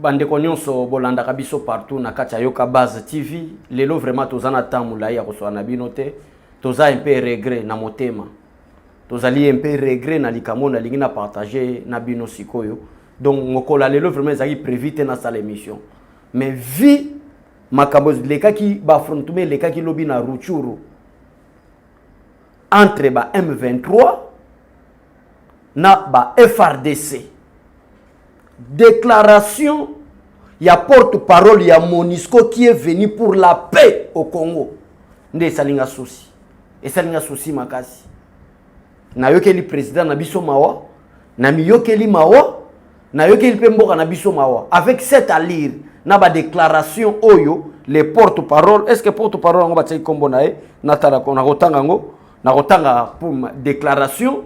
bande konyonso bolanda kabiso partout na kacha yoka base TV lelo vraiment tozana tamula ya koso na binote toza un peu regret na motema tozali un peu regret na likamo na lingi na partager na bino sikoyo donc ngokola lelo vraiment ezaki prévite na sa l'émission mais vi makambo leka ki ba frontume leka ki lobi na Ruchuru entre ba M23 na ba FRDC déclaration il y a porte-parole il y a Monisco qui est venu pour la paix au Congo nde salinga souci et salinga souci makasi na yokeli président na biso mawa na miyokeli mawa na yokeli pemboka na biso mawa avec cette allure na ba déclaration oyo les porte-parole est-ce que porte-parole ngo batsai kombo nae na tala ko na kotanga ngo na kotanga pour déclaration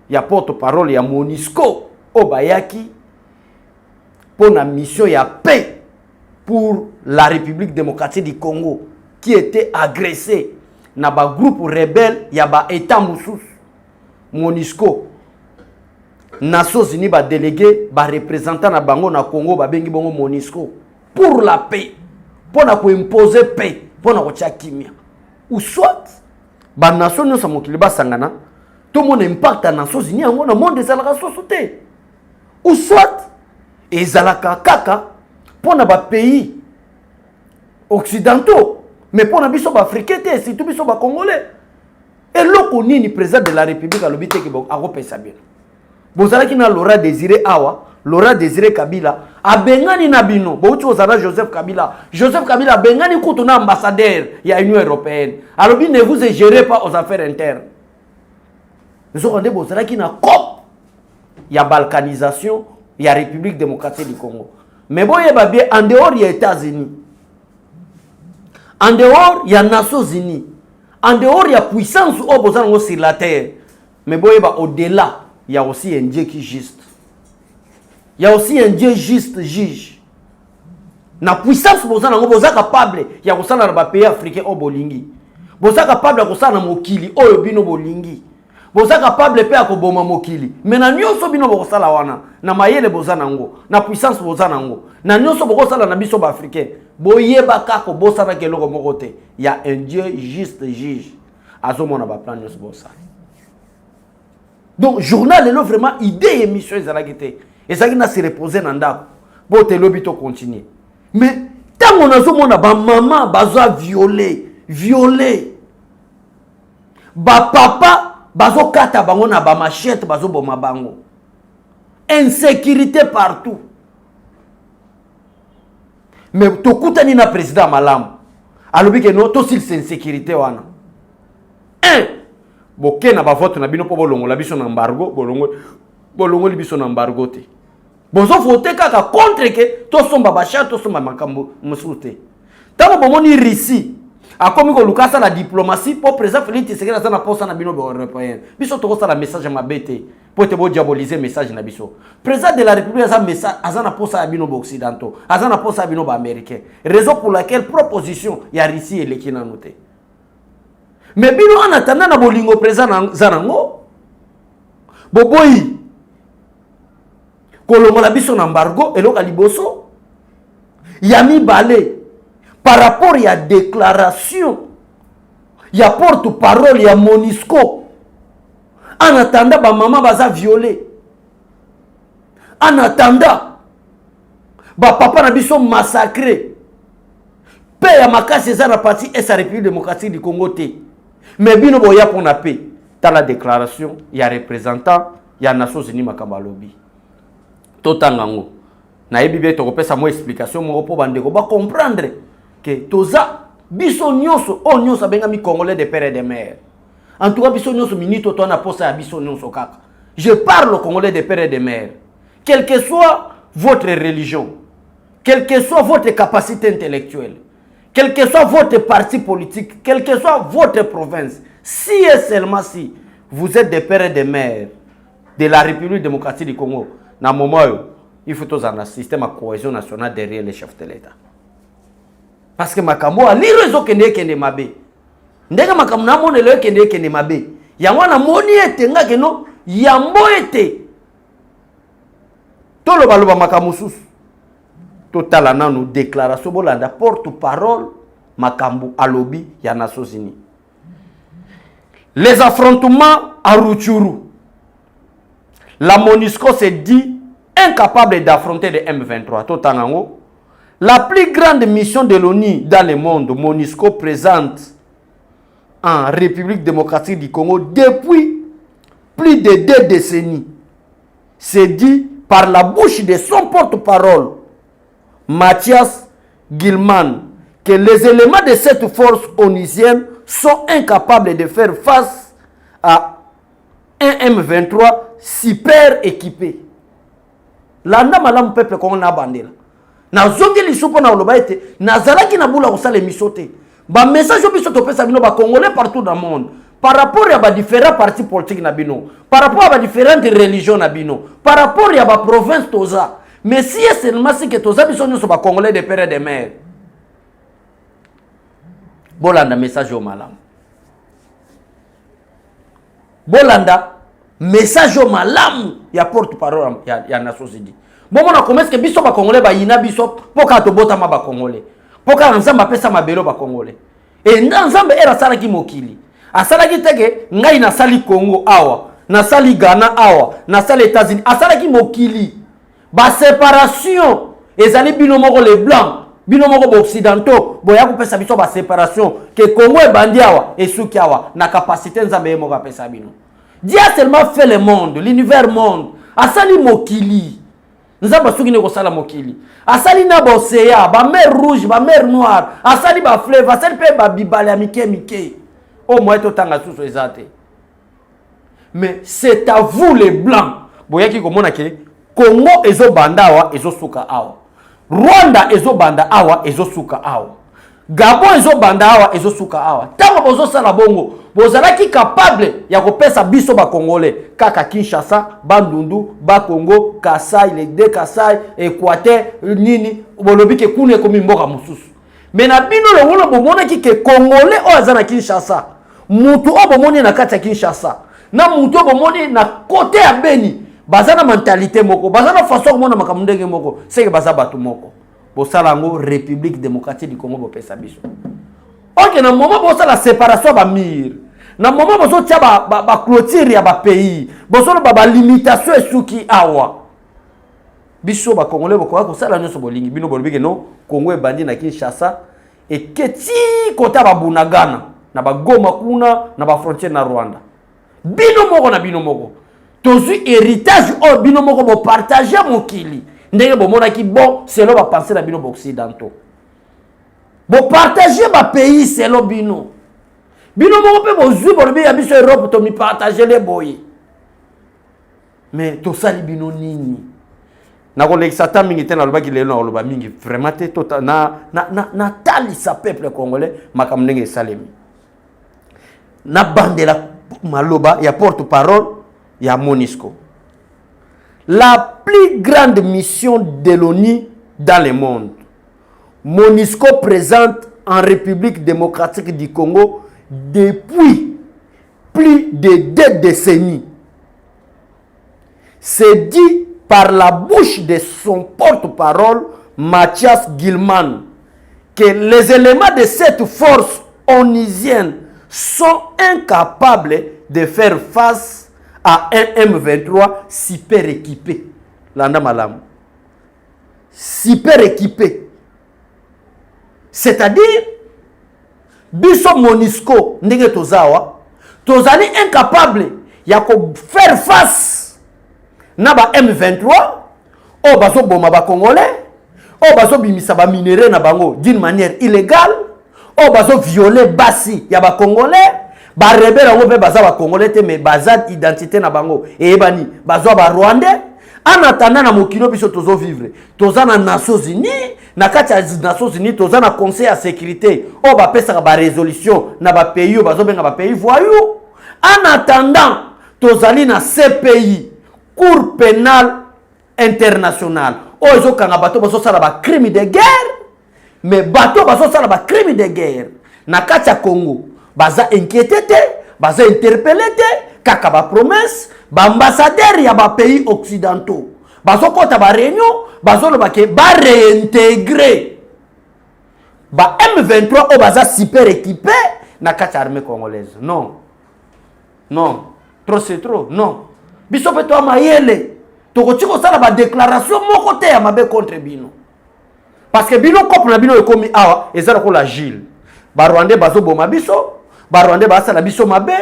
il y a porte-parole il y a Monisco obayaki pour la mission de paix pour la République démocratique du Congo qui était agressée dans un groupe rebelle, il y a un État Moussous, Monisco. Nations Unies va délégué, va représentant na bango na Congo, va bengi bongo Monisco pour la paix, pour imposer paix, pour na kotia kimia. Ou soit, ba Nations Unies samokili ba sangana, tout le monde impacte à Nations Unies, on a monde des alaka société. Ou soit et zalaka kaka pour na ba pays occidentaux mais pour na biso ba africain te surtout biso ba congolais et loko nini président de la république a lobité que a repesa bien bozalaki na Laurent Désiré Awa Laurent Désiré Kabila a bengani na bino bouti ozana Joseph Kabila bengani kutu na ambassadeur ya Union européenne alors ne vous gérez pas aux affaires internes nous rendez bozalaki na COP ya balkanisation il y a République démocratique du Congo. Mais bon, il y a bien en dehors, il y a États-Unis. En dehors, il y a Nations Unies. En dehors, il y a puissance sur la terre. Mais bon, au-delà, il y a aussi un Dieu qui est juste. Il y a aussi un Dieu juste, juge. La puissance, vous êtes capable, il y a aussi un pays africain au Bolingi. Vous êtes capable de faire un Mokili, au Bino Bolingi. Vous êtes capable de faire un bon mokili. Mais na nyonso bino bokosala wana. Na mayele bozana ngo. Na puissance bozana ngo. Na nyonso bokosala na biso ba africain. Boyeba kako bosana keloko mokote. Il y a un Dieu juste juge. Azomona ba plan nyonso bosala. Donc journal est vraiment idée émission ezalakite. Ezaki na se reposer na ndako. Bo te lobito continuer. Mais tant on azomona ba maman bazo violer. Ba papa bazo kata bango na ba machette bazo boma bango. Insécurité partout. Mais to kutani na président malamu. Alobi ke no to sil insécurité wana. Boke na ba vote na bino po bolongo la biso na embargo, bolongo libiso na embargo te. Bozo voter kaka contre ke to somba ba chat to somba makambo musute. Tamo bomoni Russie a comme que Lucas la diplomatie pour président Félix Tshisekedi na poste na bino européen biso to ko la message mabete pour te diaboliser message na biso président de la république a message azana poste na bino occidentaux azana poste na bino ba américain raison pour laquelle proposition ya Russie et qui na noté mais bino en attendant na bolingo président zanango boboyi kolongo la biso na embargo eloka liboso yami balé par rapport à la déclaration, il y a porte-parole, il y a Monisco. En attendant, ma maman va violer. En attendant, papa n'a pas massacré. Paix à ma casse, c'est la partie et sa République démocratique du Congo. Mais bino boya pour la paix. Dans la déclaration, il y a représentant, il y a Nations Unies Makambalobi. Totangango. Na ebibe to kopesa mo explication mo po bandeko ba comprendre que toza biso nyonso o nyonso benga mi congolais de père et de mère. En tout cas biso nyonso minito to na posa biso nyonso kaka. Je parle au congolais de père et de mère. Quelle que soit votre religion, quelle que soit votre capacité intellectuelle, quel que soit votre parti politique, quelle que soit votre province, si et seulement si vous êtes des pères et des mères de la République démocratique du Congo, dans moment il faut tous un système de cohésion nationale derrière les chefs de l'État. Parce que makambo a lire les okende kende mabe. Ndeka makambo na mone le kende mabe. Ya wana moni ete nga keno yambo ete. Tolo baloba makambo susu. total nous déclaration bolanda porte-parole makambu alobi ya Nations Unies. Les affrontements à Rutshuru. La MONUSCO s'est dit incapable d'affronter les M23. Totangango. La plus grande mission de l'ONU dans le monde, MONUSCO présente en République démocratique du Congo depuis plus de 2 décennies. C'est dit par la bouche de son porte-parole, Mathias Gilman, que les éléments de cette force onusienne sont incapables de faire face à un M23 super équipé. Landa malam peuple qu'on a bandé là. Na zongi li soupo na oloba ete nazalaki na bula kosala misote. Ba message biso to pesa bino ba congolais partout dans le monde. Par rapport à ba différents partis politiques na bino, par rapport à ba différentes religions na bino, par rapport à ba province toza. Mais si c'est seulement si que toza biso nyo so ba congolais de père et de mère. Bolanda message au malam. Bolanda message au malam ya porte-parole ya Nations Unies. Bon on a commencé que biso ba congolais ba yina biso poka to bota ma ba congolais. Poka nzamba pesa mabelo ba congolais. Et nzamba era sala ki mokili. Asala ki teke ngai na sali Congo awa, na sali Ghana awa, na sali États-Unis, asala ki mokili. Ba séparation ezali bino moko les blancs. Bino moko occidentaux boya ko pesa biso ba séparation que Congo e bandi awa et suki awa na capacité nzambe moko pesa bino. Dieu a seulement fait le monde, l'univers monde. Asali mokili. Nzamba suki ne ko sala mokili. Asali na ba océan, ba mer rouge, ba mer noire, asali ba fleuve, asali pe ba bibale mike mike. Oh moi to tanga sous ezate. Mais c'est à vous les blancs. Boya ki komona ke Congo ezo banda awa ezo suka awa. Rwanda ezo banda awa ezo suka awa. Gabon ezo banda awa ezo suka awa. Tango bozo sala bongo, bozalaki capable ya kopesa biso ba congolais kaka Kinshasa, Bandundu, Bakongo, Kasai, les deux Kasai, Équateur, nini, bolobi ke kune komi mboka mususu. Mais na bino le wolo bomona ki ke congolais o azana Kinshasa. Mutu o bomoni na kati ya Kinshasa. Na mutu o bomoni na côté ya Beni. Bazana mentalité moko, bazana façon komona makamundenge moko, c'est que baza batu moko. Bosalango République démocratique du Congo bopesa biso. OK na moment bosa la séparation ba mir. Na moment boso tia ba clôture ya ba pays. Boso ba limitation esuki awa. Biso ba congolais boko ko sala nyoso bolingi bino bolobike no Congo e bandi na Kinshasa et keti kota ba Bunagana na ba Goma kuna na ba frontière na Rwanda. Bino moko na bino moko. Tozu héritage o bino moko bo partager mokili. Ndenge bo mona ki bon selon ba penser na bino occidentaux. Bo partager ba pays selon bino. Bino moko pe bo zu bo be ya biso Europe to mi partager les boy. Mais to sali bino nini? Na ko l'exata mingi te na loba ki lelo na loba mingi vraiment te tota na tali sa peuple congolais makam ndenge salemi. Na bandela maloba ya porte-parole ya MONUSCO. La plus grande mission de l'ONU dans le monde. MONUSCO présente en République démocratique du Congo depuis plus de 2 décennies. C'est dit par la bouche de son porte-parole, Mathias Gilman, que les éléments de cette force onusienne sont incapables de faire face à un M23 super équipé. Landa malam. Super équipé. C'est-à-dire, biso MONUSCO, ndenge tozawa, tozali incapable ya ko faire face na ba M23, o bazo boma ba congolais, o bazo bimisa ba minéraux na bango d'une manière illégale, o bazo violer basi ya ba congolais. Ba rebelle ngo pe baza ba congolais te mais baza identité na bango et bani bazo ba rwandais en attendant na mokilo biso tozo vivre toza na Nations Unies na kati ya Nations Unies toza na conseil ya sécurité o ba pesa ba résolution na ba pays o bazo benga ba pays voyou en attendant tozali na CPI cour pénale internationale o ezo kanga bato bazo sala ba crime de guerre mais bato bazo sala ba crime de guerre na kati ya Congo baza inquiété te, baza interpellé te, kaka ba promesse, ba ambassadeur ya ba pays occidentaux, bazokota ba réunion bazoloba ke ba réintégrer ba M23 o baza super équipé na kati armée congolaise. Non. Non. Trop c'est trop. Non. Biso pe to mayele. Tokoti ko sala ba déclaration moko te ya mabe contre bino. Parce que bino couple na bino ekomi awa ezala ko la Gilles. Ba Rwandais bazo boma biso, ba Rwandais basala biso mabe,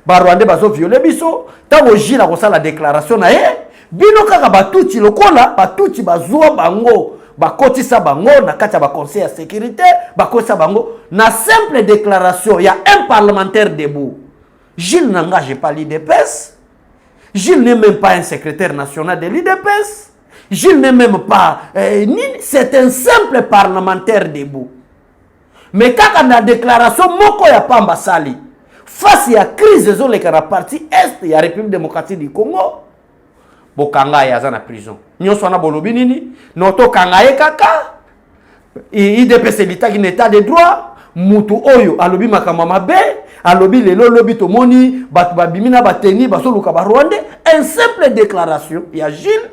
ba Rwandais bazo violer biso. Tango Gilles a ko sala déclaration na ye, bino kaka batuti lokola, batuti bazwa bango. Bakotisa bango na kati ya ba conseil de sécurité, bakotisa bango na simple déclaration, il y a un parlementaire debout. Gilles n'engage pas l'IDPS. Gilles n'est même pas un secrétaire national de l'IDPS. Gilles n'est même pas c'est un simple parlementaire debout. Mais quand on a déclaration moko ya pamba sali face à crise zo le kana partie est ya République démocratique du Congo, bokanga ya za na prison. Nyonso na bolobi nini? Noto kanga ye kaka. IDPS l'état qui n'état de droit, mutu oyo alobi makama mabe, alobi lelo lobi to moni, batu babimina bateni basoluka ba Rwandais, un simple déclaration ya Gilles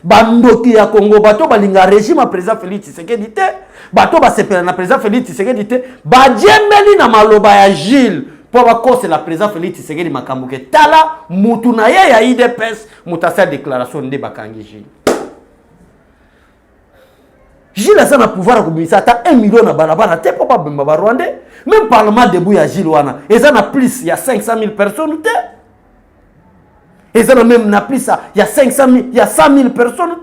bandoki ya Congo bato balinga régime président Félix Tshisekedi te, bato basepela na président Félix Tshisekedi te, badiemeli na maloba ya Gilles pour bakose la président Félix Tshisekedi makambuke tala mutu na ye ya IDPS mutasa déclaration nde bakangi Gilles. Gilles a un pouvoir de ça 1 million na balabala te papa bemba ba Rwandais, même parlement debout ya Gilles wana et ça na plus il y a 500 000 personnes te. Et ça même na plus ça, il y a 500 000, il y a 100 000 personnes.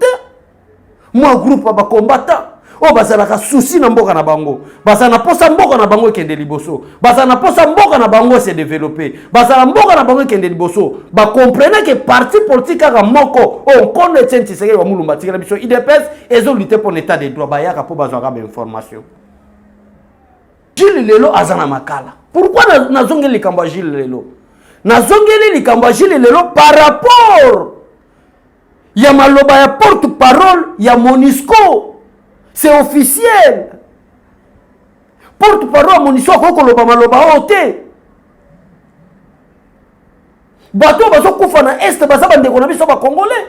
Moi groupe ba combattant, oh bazala ka souci na mboka na bango. Bazana posa mboka na bango kende liboso. Bazana posa mboka na bango se développer. Bazana mboka na bango kende liboso. Ba comprenez que parti politique ka moko, on connaît tenti seke wa mulumba tikela biso IDPS ezo lutter pour l'état des droits ba yaka po bazwa ka information. Gilles lelo azana makala. Pourquoi na zongeli likambo Gilles lelo? Nazongeli likambo Gilles lelo par rapport ya maloba ya porte-parole ya MONUSCO. C'est officiel. Porte-parole MONUSCO ko loba maloba ote. Bato bazo kufa na est baza bandeko na biso ba congolais.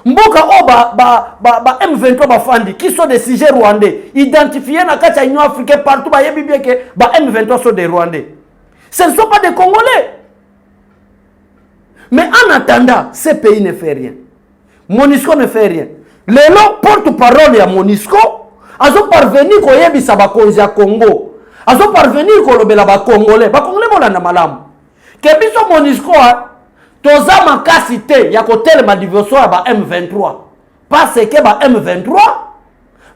Mboka o ba M23 bafandi qui sont des sujets rwandais identifiés na kati ya Union africaine partout ba yebi bien que ba M23 sont des rwandais. Ce ne sont pas des Congolais. Mais en attendant, ces pays ne fait rien. MONUSCO ne fait rien. Les lots porte-parole à MONUSCO, ils ont parvenu à yebisa ba konzi ya Congo. Ils ont parvenu à lobela ba Congolais. Ba Congolais bolanda malamu. Que biso MONUSCO toza makasi te ya kotelema division ya ba M23. Parce que ba M23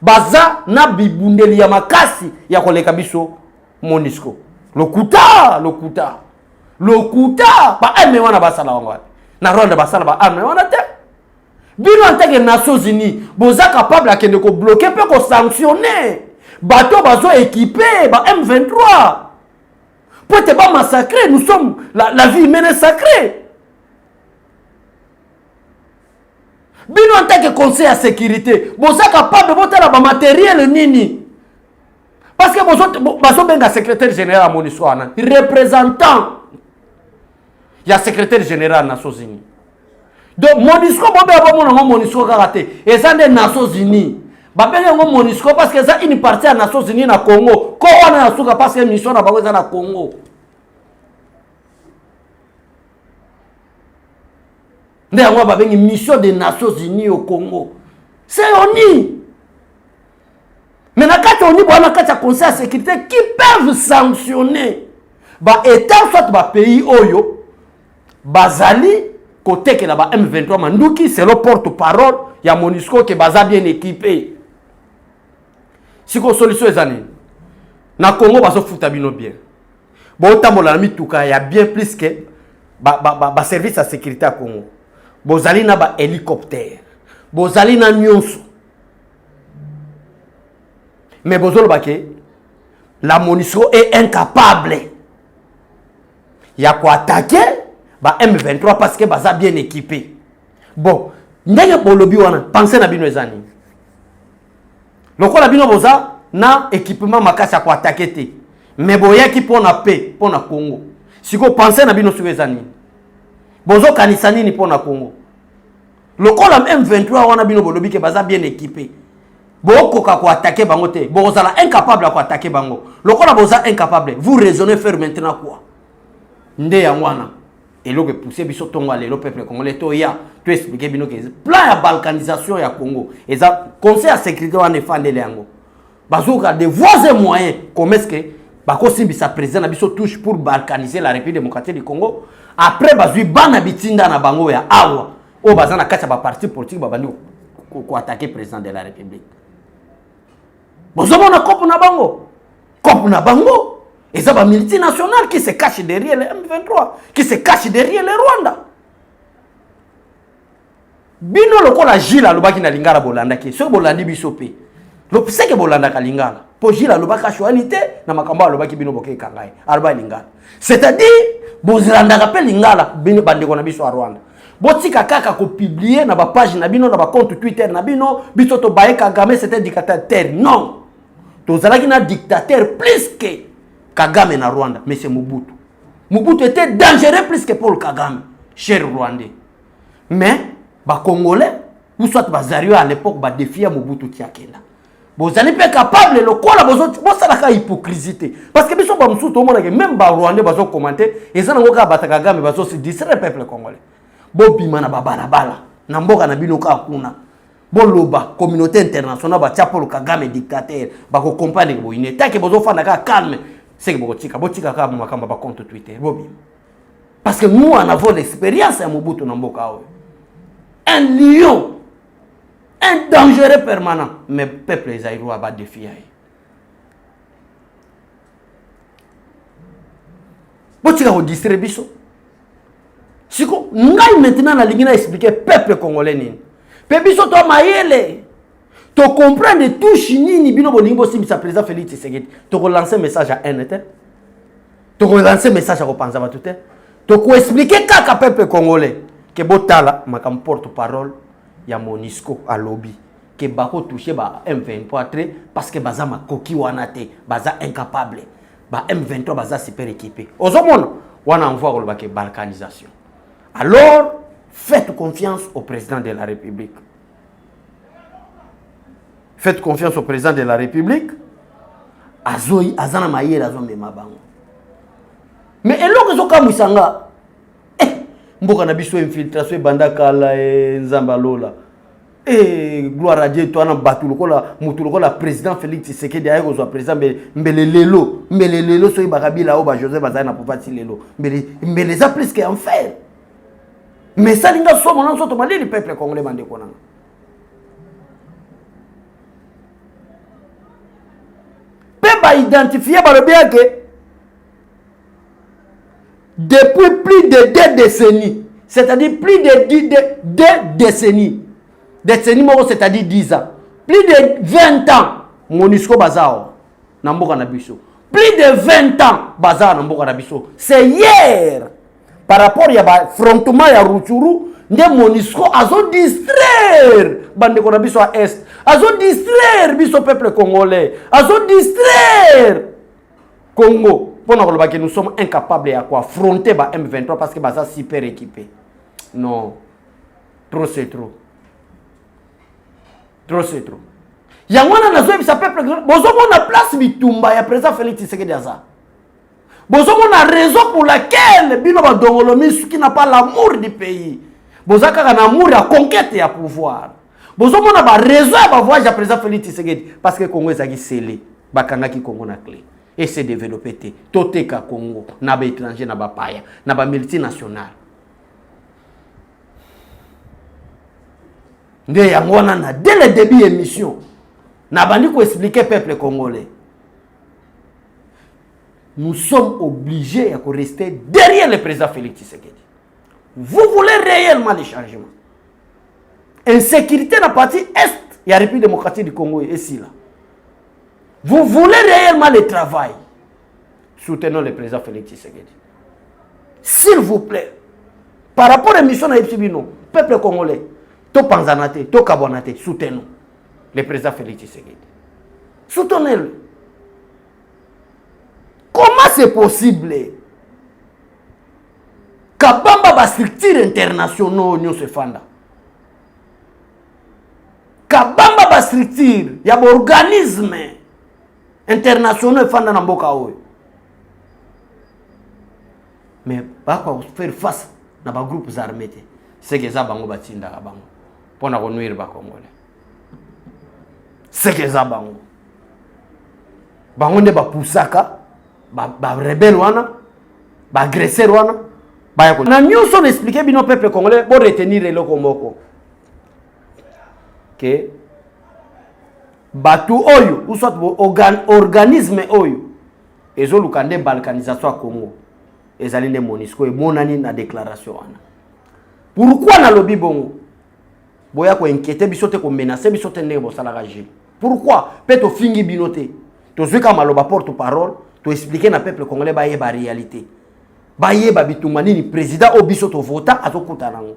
baza na bibundeli ya makasi ya koleka biso MONUSCO. Lokuta, ba ame wana basala wangwa. Na Rwanda basala ba ame wana te. Bino en tant que Nations Unies, boza capable akende ko bloquer pe ko sanctionner. Bateau bazo équipé ba M23. Pour te pas massacrer, nous sommes la vie humaine est sacrée. Bino en tant que conseil à sécurité, boza capable de boter la matériel nini. Parce que vous avez un secrétaire général à MONUSCO, représentant, il y a secrétaire général des Nations Unies. Donc MONUSCO, MONUSCO karaté, et ça des Nations Unies. MONUSCO parce que ça une partie des Nations Unies na Congo. Comment on a souka parce que mission na Bango na Congo. D'ailleurs, on a une mission des Nations Unies au Congo. C'est ONU. Mais quand on dit qu'il y a conseil de sécurité qui peuvent sanctionner l'État, soit le pays Oyo, Bazali, côté que la M23 Mandouki, c'est le porte-parole, il y a MONUSCO qui est bien équipé. Si on solution les années, dans le Congo, on va se foutre bien. Bon, il y a bien plus que le service de sécurité à Congo. Bozali na ba hélicoptère, Bozali na nyonso. Mais Bozol Baké, la MONUSCO est incapable. Il y a quoi attaquer bah M23 parce que baza bien équipé. Bon, ndenge pour lobby wana, pensez na bino ezani. Loko la bino boza na équipement makasi ya ko attaquer te. Mais boya ki pona paix, pona Congo. Siko pensez na bino sur ezani. Bozo kanisa nini pona Congo. Lokola M23 wana bino bolobi ke baza bien équipé. Bokoka ko attaquer bango te. Bozala incapable à attaquer bango. Lokola boza incapable, vous raisonnez faire maintenant quoi? Nde ya wana. Et l'autre poussé biso tonga le peuple congolais to ya to expliquer bino que plan ya balkanisation ya Congo. Et ça conseil à sécurité wana défendre les yango. Bazoka de voies et moyens comme est-ce que bako simbi sa président na biso touche pour balkaniser la République démocratique du Congo. Après bazui bana bitinda na bango ya awa. O bazana kacha ba parti politique babandi ko attaquer président de la République. Bozomona kopu na bango. Kopu na bango. Et ça va multinational qui se cache derrière le M23, qui se cache derrière le Rwanda. Bino lokola Gila lobaki na lingala bolanda ki so bolandi bisope. Lo seke bolanda ka lingala. Po Gila lobaka chouanité na makambo lobaki bino boke kangai. Alba lingala. C'est-à-dire bozilanda ka pe lingala bino bandeko na biso a Rwanda. Botika kaka ko publier na ba page na bino na ba compte Twitter na bino biso to baye Kagame c'était dictateur. Non. Tozalaki na dictateur plus que Kagame na Rwanda, mais c'est Mobutu. Mobutu était dangereux plus que Paul Kagame, cher Rwandais. Mais, les Congolais, ou soit Bazario à l'époque, ba défier Mobutu Tiakenda. Vous n'êtes pas capable de le coller, vous avez la hypocrisie. Parce que vous avez tout le monde, même les Rwandais, vous avez commenté, et ça n'a pas de Kagame, vous avez distraire le peuple congolais. Vous bimana babalabala, namboka na binoka kuna. Boloba communauté internationale, ba tia Paul Kagame dictateur, ba ko comprendre que vous ne tant que vous avez calme. C'est que botika ka makamba ba compte Twitter bobi parce que nous en avons l'expérience à Mobutu Namboka. Un lion, un dangereux permanent, mais peuple zaïrois va défier. Botika ko distribution. Siko ngai maintenant la ligne expliquer peuple congolais ni. Pe biso to mayele. Tu comprends de tout chini ni bino bolingo si sa président Félix Tshisekedi. Tu relancer message à NT. Tu relancer message à Kopanza Batute. Tu expliquer kaka peuple congolais que botala makam porte-parole ya Monisco à lobby que bako toucher ba M23 parce que baza makoki wana te, baza incapable. Ba M23 baza super équipé. Ozomona wana envoie ko ba balkanisation. Alors faites confiance au président de la République. Faites confiance au président de la République. Azoi, azana maïe, azon me mabango. Mais eloko zoka musanga. Mboka na biso infiltration bandakala nzamba lola. Gloire à Dieu, toi na batulokola, mutulokola président Félix Tshisekedi ayeko zo président mbelelelo so ibakabila o ba Joseph Bazana pour partir lelo. Mbele za plus que enfer. Mais ça linga so mona so to mali le peuple congolais bande konanga. Identifier que depuis plus de 2 décennies, c'est-à-dire plus de 2 décennies, c'est-à-dire 10 ans, plus de 20 ans, Monisco Bazao, Namboka Nabiso, plus de 20 ans, Bazao Namboka Nabiso, c'est hier, par rapport à l'affrontement à Rutshuru, ne Monisco a distraire bande ko na biso à est azo distraire biso peuple congolais azo distraire Congo pour que nous sommes incapables à affronter ba M23 parce que baza super équipé. Non, trop c'est trop, trop c'est trop. Yangwana nazo bisa peuple bozomo na place bitumba ya président Félix Tshisekedi aza bozomo na raison pour laquelle bino ba dongolomi qui n'a pas l'amour du pays. Bozaka na amour à conquête et à pouvoir. Bozomo na ba raison ba voyage à président Félix Tshisekedi parce que Congo ezaki scellé, bakanga ki Congo na clé et se développer té. Toteka Congo na ba étranger na ba paya, na ba multinational. Nde yangona na dès le début émission na bandi ko expliquer peuple congolais. Nous sommes obligés à rester derrière le président Félix Tshisekedi. Vous voulez réellement les changements. Insécurité dans la partie est, il y a la République démocratique du Congo ici là. Vous voulez réellement le travail. Soutenons le président Félix Tshisekedi. S'il vous plaît, par rapport à l'émission de Epsibino, peuple congolais, to Panzanate, to Kabonate, soutenons le président Félix Tshisekedi. Soutenez-le. Comment c'est possible? Kabamba ba structure internationale nous se fanda. ya bamba ba structure ya ba organisme international fanda na mboka oyo. Mais pas quoi faire face na ba groupes armés. C'est que ça bango batinda bango pona ko nuire ba Congolais. C'est que ça bango. Bango ne ba pusaka ba rebelle wana ba agresseur wana ba yako. Na nyonso expliquer bino peuple congolais pour retenir le moko. Que batu oyo ou soit organisme oyo ezo lukande balkanisation à Congo ezali ne MONUSCO e monani na déclaration wana. Pourquoi na lobby bongo boya ko inquiéter biso te ko menacer biso te ndenge bosala ragile? Pourquoi peut to fingi binote to zwika maloba porte parole to expliquer na peuple congolais ba yeba réalité ba yeba bitumani ni président obiso to vota azokuta nango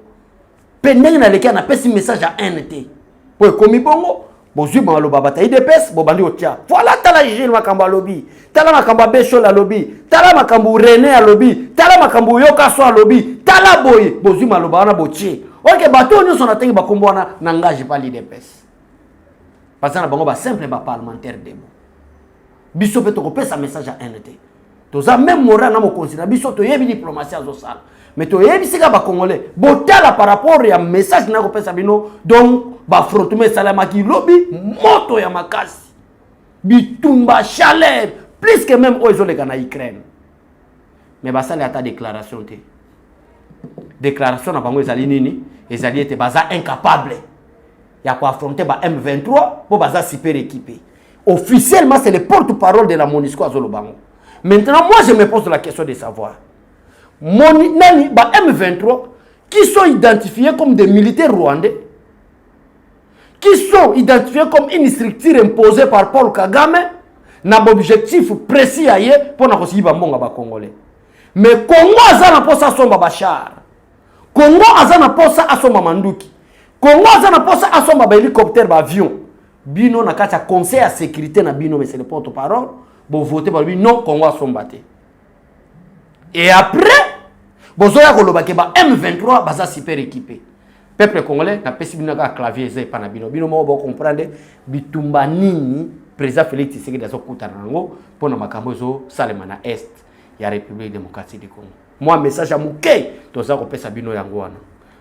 pe ndenge na leki na pesi message à NT po komi bongo bozwi maloba bataille de pes bo bandi otia voilà tala Gilles Makamba lobby tala Makamba Becho la lobby tala Makambu René a lobby tala Makambu Yoka so a lobby tala boy bozwi maloba wana botie OK bato nyo sona tengi bakombo wana nangage pas l'IDPS parce que na bango ba simple ba parlementaire debo biso pe to kopesa message à NT toza même moral na mo considérer biso to yebi diplomatie azo sala mais to yebi sika ba congolais botala par rapport ya message na kopesa bino donc ba frontome salama ki lobby moto ya makasi bitumba chaleur plus que même oizo le kana Ukraine mais ba sala ata déclaration te déclaration na bango ezali nini ezali ete baza incapable ya ko affronter ba M23 pour baza super équipé officiellement c'est le porte-parole de la MONUSCO azolo bango. Maintenant moi je me pose la question de savoir nani ba M23 qui sont identifiés comme des militaires rwandais qui sont identifiés comme une structure imposée par Paul Kagame, n'a pas objectif précis pour na kosi ba mbonga ba congolais. Mais Congo azana posa somba bachar. Congo azana posa asomba manduki. Congo azana posa asomba ba hélicoptère ba avion. Bino na kati conseil à sécurité na bino mais c'est le porte-parole, bo voter par lui non Congo asomba te. Et après bozoya koloba ke ba M23 baza super équipé. Peuple congolais na pesi bino ka clavier zé pana bino bino mo bo comprendre bitumba nini président Félix Tshisekedi azokuta nango pona makambo zo salema na est ya République démocratique du Congo. Moi message à muke toza ko pesa bino yango wana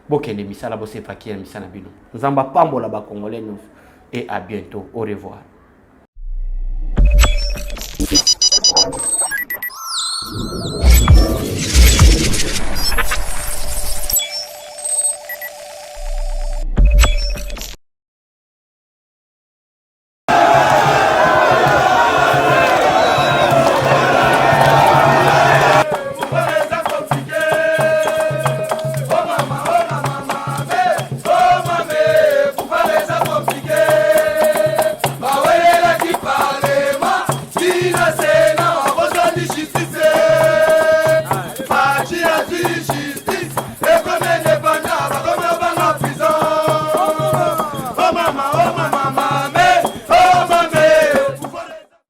bokende misala bo sefaki ya misana bino nzamba pambola ba congolais nous et à bientôt au revoir.